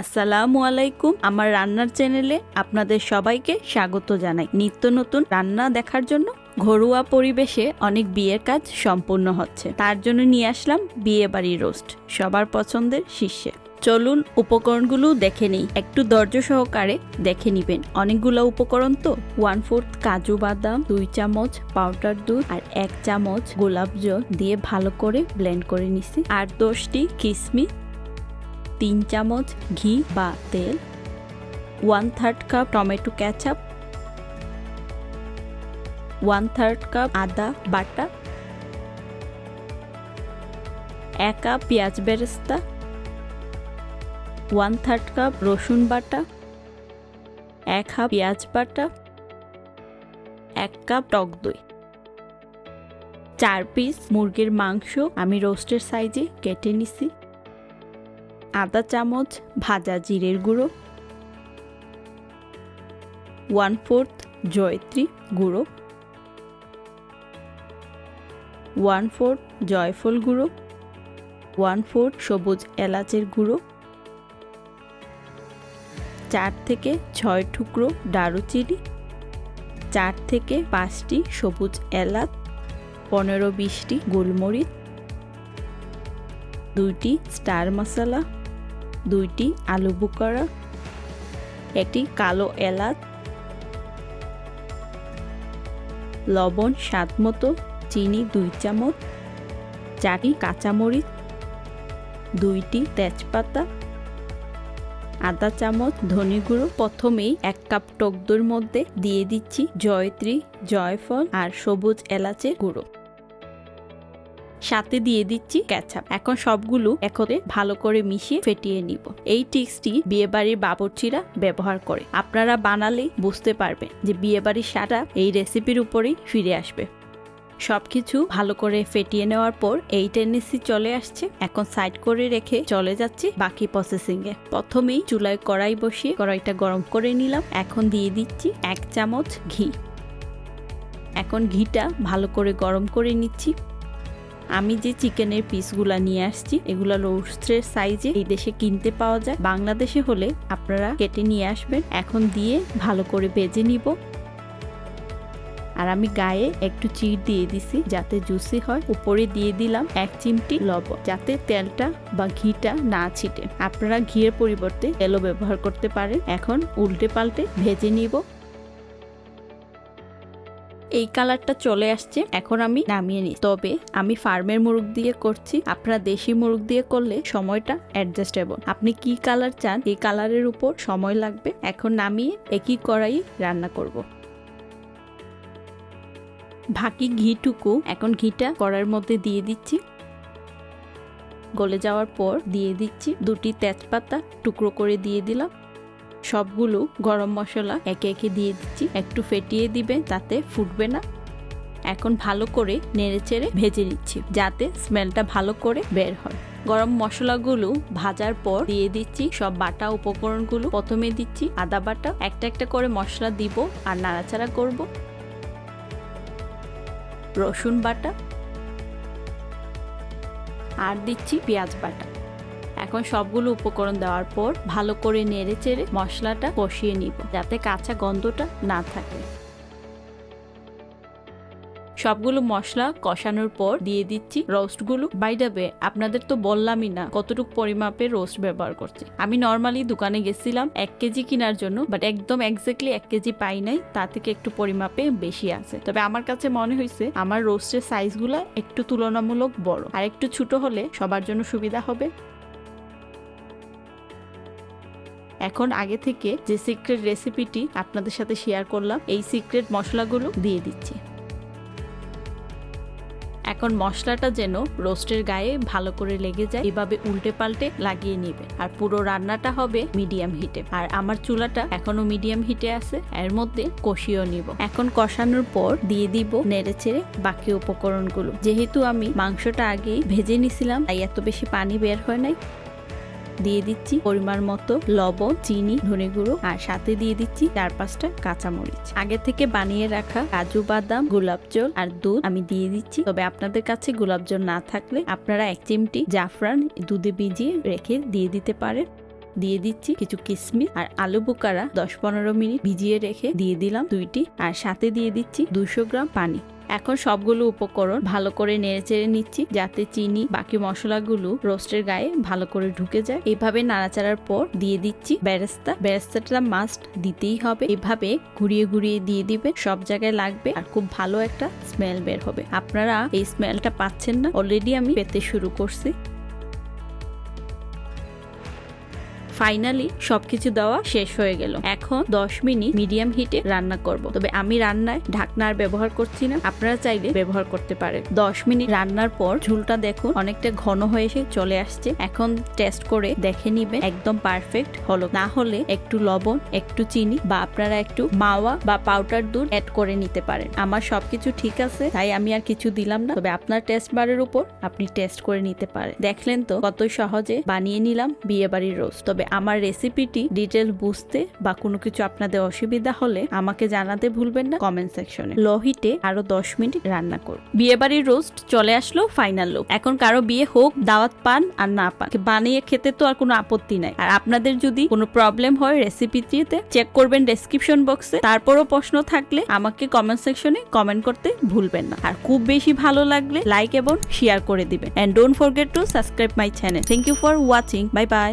আসসালামু আলাইকুম। আমার রান্নার চ্যানেলে আপনাদের সবাইকে স্বাগত জানাই। নিত্য নতুন রান্না দেখার জন্য ঘরোয়া পরিবেশে অনেক বিয়ের কাজ সম্পূর্ণ হচ্ছে, তার জন্য নিয়ে আসলাম বিয়ে বাড়ি রোস্ট, সবার পছন্দের শীর্ষে। চলুন উপকরণগুলো দেখে নিই, একটু ধৈর্য সহকারে দেখে নিবেন। অনেকগুলো উপকরণ তো। 1/4 কাজু বাদাম, 2 চামচ পাউডার দুধ আর 1 চামচ গোলাপ জল দিয়ে ভালো করে ব্লেন্ড করে নিছি। আর 10টি কিশমিশ, 3 চামচ ঘি বা তেল, 1/3 কাপ টমেটো কেচাপ, 1/3 কাপ আদা বাটা, 1 কাপ পেঁয়াজ বেরেস্তা, 1/3 কাপ রসুন বাটা, 1 কাপ পেঁয়াজ বাটা, 1 কাপ টক দই, 4 পিস মুরগির মাংস আমি রোস্টের সাইজে কেটে নিছি, আধা চামচ ভাজা জিরের গুঁড়ো, 1/4 জয়ত্রী গুঁড়ো, 1/4 জয়ফল গুঁড়ো, 1/4 সবুজ এলাচের গুঁড়ো, 4 থেকে 6 টুকরো দারুচিনি, 4 থেকে 5টি সবুজ এলাচ, 15-20টি গোলমরিচ, 2টি স্টার মশলা, 2টি আলু বুখারা, 1টি কালো এলাচ, লবণ স্বাদ মতো, চিনি 2 চামচ, 4টি কাঁচামরিচ, 2টি তেজপাতা, আধা চামচ ধনে গুঁড়ো। প্রথমেই 1 কাপ টক দইয়ের মধ্যে দিয়ে দিচ্ছি জয়ত্রী, জয়ফল আর সবুজ এলাচের গুঁড়ো, সাথে দিয়ে দিচ্ছি কেচাপ। এখন সবগুলো একসাথে ভালো করে মিশিয়ে ফেটিয়ে নিব। এই টিক্সটি বিয়েবাড়ির বাবুর্চিরা ব্যবহার করে। আপনারা বানালেই বুঝতে পারবেন যে বিয়েবাড়ির স্বাদটা এই রেসিপির উপরেই ফিরে আসবে। সবকিছু ভালো করে ফেটিয়ে নেওয়ার পর এই টেন্ডেন্সি চলে আসছে। এখন সাইড করে রেখে চলে যাচ্ছি বাকি প্রসেসিং এ। প্রথমেই চুলায় কড়াই বসিয়ে কড়াইটা গরম করে নিলাম। এখন দিয়ে দিচ্ছি 1 চামচ ঘি। এখন ঘিটা ভালো করে গরম করে নিচ্ছি। আমি যে চিকেনের পিসগুলা নিয়ে আসছি এগুলা রোস্টের সাইজে এই দেশে কিনতে পাওয়া যায়। বাংলাদেশে হলে আপনারা কেটে নিয়ে আসবেন। এখন দিয়ে ভালো করে ভেজে নিব। আর আমি গায়ে একটু চিড় দিয়ে দিছি যাতে জুসি হয়। উপরে দিয়ে দিলাম 1 চিমটি লবণ যাতে তেলটা বা ঘিটা না ছিটে। আপনারা ঘিয়ের পরিবর্তে তেলও ব্যবহার করতে পারেন। এখন উল্টে পাল্টে ভেজে নিব। এই কালারটা চলে আসছে। এখন আমি নামিয়ে নিই। তবে আমি ফার্মের মুরগ দিয়ে করছি, আপনারা দেশি মুরগ দিয়ে করলে সময়টা অ্যাডজাস্টেবল। আপনি কি কালার চান এই কালারের উপর সময় লাগবে। এখন নামিয়ে একই কড়াই রান্না করব। বাকি ঘিটুকু এখন ঘিটা কড়াইয়ের মধ্যে দিয়ে দিচ্ছি। গলে যাওয়ার পর দিয়ে দিচ্ছি 2টি তেজপাতা টুকরো করে দিয়ে দিলাম। সবগুলো গরম মশলা একে একে দিয়ে দিচ্ছি। একটু ফেটিয়ে দিবে তাতে ফুটবে না। এখন ভালো করে নেড়েচেড়ে ভেজে নিচ্ছি যাতে স্মেলটা ভালো করে বের হয়। গরম মশলাগুলো ভাজার পর দিয়ে দিচ্ছি সব বাটা উপকরণগুলো। প্রথমে দিচ্ছি আদা বাটা। একটা একটা করে মশলা দিব আর নাড়াচাড়া করব। রসুন বাটা আর দিচ্ছি পেঁয়াজ বাটা। এখন সবগুলো উপকরণ দেওয়ার পর ভালো করে নেড়ে চেড়ে মশলাটা কষিয়ে নিব যাতে কাঁচা গন্ধটা না থাকে। সবগুলো মশলা কষানোর পর দিয়ে দিচ্ছি রোস্টগুলো। বাই দ্য ওয়ে, আপনাদের তো বললামই না কতটুকু পরিমাপে রোস্ট ব্যবহার করছি। আমি নর্মালি দোকানে গেছিলাম 1 কেজি কেনার জন্য, বাট একদম এক্স্যাক্টলি 1 কেজি পাই নাই, তা থেকে একটু পরিমাপে বেশি আছে। তবে আমার কাছে মনে হয়েছে আমার রোস্টের সাইজগুলো একটু তুলনামূলক বড়, আর একটু ছোট হলে সবার জন্য সুবিধা হবে। এখন আগে থেকে যে সিক্রেট রেসিপিটি আপনাদের সাথে শেয়ার করলাম এই সিক্রেট মশলাগুলো দিয়ে দিচ্ছি। এখন মশলাটা যেন রোস্টের গায়ে ভালো করে লেগে যায় এভাবে উল্টে পাল্টে লাগিয়ে নেবে। আর পুরো রান্নাটা হবে মিডিয়াম হিটে। আর আমার চুলাটা এখনো মিডিয়াম হিটে আছে। এর মধ্যে কষিয়ে নিব। এখন কষানোর পর দিয়ে দিব নেড়েচেড়ে বাকি উপকরণগুলো। যেহেতু আমি মাংসটা আগেই ভেজে নিছিলাম তাই এত বেশি পানি বের হয় নাই। দিয়ে দিচ্ছি পরিমাণ মতো লবণ, চিনি, ধনে গুঁড়ো আর সাথে দিয়ে দিচ্ছি 4-5টা কাঁচামরিচ। আগে থেকে বানিয়ে রাখা কাজু বাদাম, গোলাপ জল আর দুধ আমি দিয়ে দিচ্ছি। তবে আপনাদের কাছে গোলাপ জল না থাকলে আপনারা 1 চিমটি জাফরান দুধে ভিজিয়ে রেখে দিয়ে দিতে পারেন। দিয়ে দিচ্ছি কিছু কিশমিশ আর আলু বুখারা 10-15 মিনিট ভিজিয়ে রেখে দিয়ে দিলাম 2টি, আর সাথে দিয়ে দিচ্ছি 200 গ্রাম পানি। এখন সবগুলো উপকরণ ভালো করে নেড়েচেড়ে নিচ্ছি যাতে চিনি বাকি মশলাগুলো রোস্টের গায়ে ভালো করে ঢুকে যায়। এইভাবে নাড়াচাড়ার পর দিয়ে দিচ্ছি বেরেস্তা। বেরেস্তাটা মাস্ট দিতেই হবে। এইভাবে ঘুরিয়ে ঘুরিয়ে দিয়ে দিবে, সব জায়গায় লাগবে আর খুব ভালো একটা স্মেল বের হবে। আপনারা এই স্মেলটা পাচ্ছেন না? অলরেডি আমি পেতে শুরু করছি। ফাইনালি সবকিছু দেওয়া শেষ হয়ে গেল। এখন 10 মিনিট মিডিয়াম হিটে রান্না করব। তবে আমি রান্নায় ঢাকনার ব্যবহার করছি না, আপনারা চাইলে ব্যবহার করতে পারেন। 10 মিনিট রান্নার পর ঝোলটা দেখুন অনেকটা ঘন হয়ে এসে চলে আসছে। এখন টেস্ট করে দেখে নিবেন একদম পারফেক্ট হলো। না হলে একটু লবণ, একটু চিনি বা আপনারা একটু মাওয়া বা পাউডার দুধ অ্যাড করে নিতে পারেন। আমার সবকিছু ঠিক আছে তাই আমি আর কিছু দিলাম না। তবে আপনার টেস্ট বারের উপর আপনি টেস্ট করে নিতে পারেন। দেখলেন তো কত সহজে বানিয়ে নিলাম বিয়ে বাড়ির রোস্ট। তবে আমার রেসিপিটি ডিটেল বুঝতে বা কোনো কিছু আপনাদের অসুবিধা হলে আমাকে জানাতে ভুলবেন না কমেন্ট সেকশনে। লো হিটে আরো 10 মিনিট রান্না করুন। বিয়ে বাড়ির রোস্ট চলে আসলো ফাইনাল লুক। এখন কারো বিয়ে হোক, দাওয়াত পান আর না পান, বানিয়ে খেতে তো আর কোনো আপত্তি নাই। আর আপনাদের যদি কোনো প্রবলেম হয় রেসিপিটিতে, চেক করবেন ডেসক্রিপশন বক্সে। তারপরও প্রশ্ন থাকলে আমাকে কমেন্ট সেকশনে কমেন্ট করতে ভুলবেন না। আর খুব বেশি ভালো লাগলে লাইক এবং শেয়ার করে দিবেন। And don't forget to subscribe my channel. Thank you for watching. Bye by.